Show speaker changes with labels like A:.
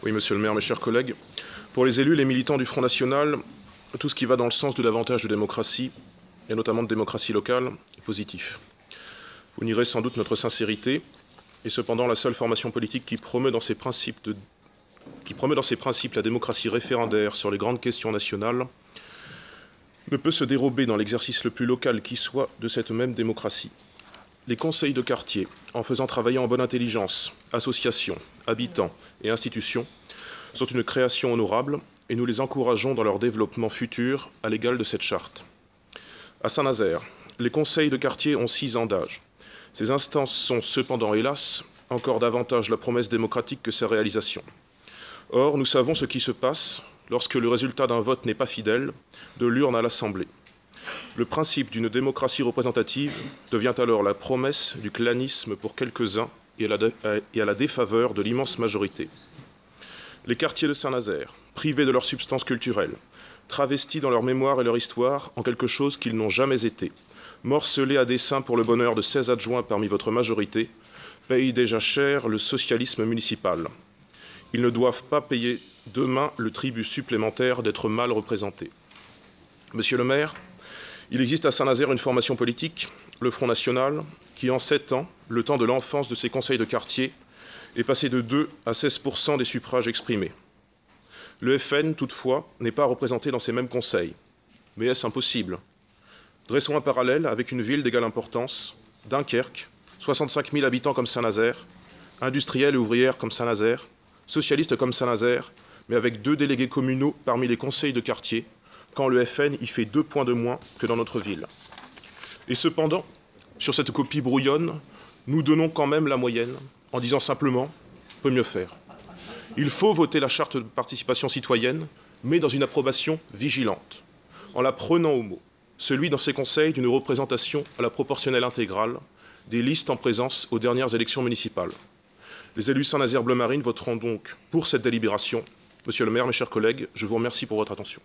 A: Oui, monsieur le maire, mes chers collègues. Pour les élus, les militants du Front National, tout ce qui va dans le sens de davantage de démocratie, et notamment de démocratie locale, est positif. Vous nierez sans doute notre sincérité, et cependant la seule formation politique qui promeut dans ses principes la démocratie référendaire sur les grandes questions nationales ne peut se dérober dans l'exercice le plus local qui soit de cette même démocratie. Les conseils de quartier, en faisant travailler en bonne intelligence, associations, habitants et institutions, sont une création honorable et nous les encourageons dans leur développement futur à l'égal de cette charte. À Saint-Nazaire, les conseils de quartier ont 6 ans d'âge. Ces instances sont cependant, hélas, encore davantage la promesse démocratique que sa réalisation. Or, nous savons ce qui se passe lorsque le résultat d'un vote n'est pas fidèle, de l'urne à l'Assemblée. Le principe d'une démocratie représentative devient alors la promesse du clanisme pour quelques-uns et à la défaveur de l'immense majorité. Les quartiers de Saint-Nazaire, privés de leur substance culturelle, travestis dans leur mémoire et leur histoire en quelque chose qu'ils n'ont jamais été, morcelés à dessein pour le bonheur de 16 adjoints parmi votre majorité, payent déjà cher le socialisme municipal. Ils ne doivent pas payer demain le tribut supplémentaire d'être mal représentés. Monsieur le maire, il existe à Saint-Nazaire une formation politique, le Front National, qui en 7 ans, le temps de l'enfance de ses conseils de quartier, est passé de 2 à 16% des suffrages exprimés. Le FN, toutefois, n'est pas représenté dans ces mêmes conseils. Mais est-ce impossible? Dressons un parallèle avec une ville d'égale importance, Dunkerque, 65 000 habitants comme Saint-Nazaire, industriels et ouvrières comme Saint-Nazaire, socialistes comme Saint-Nazaire, mais avec 2 délégués communaux parmi les conseils de quartier, quand le FN y fait 2 points de moins que dans notre ville. Et cependant, sur cette copie brouillonne, nous donnons quand même la moyenne, en disant simplement « peut mieux faire ». Il faut voter la charte de participation citoyenne, mais dans une approbation vigilante, en la prenant au mot, celui dans ces conseils d'une représentation à la proportionnelle intégrale des listes en présence aux dernières élections municipales. Les élus Saint-Nazaire Bleu Marine voteront donc pour cette délibération. Monsieur le maire, mes chers collègues, je vous remercie pour votre attention.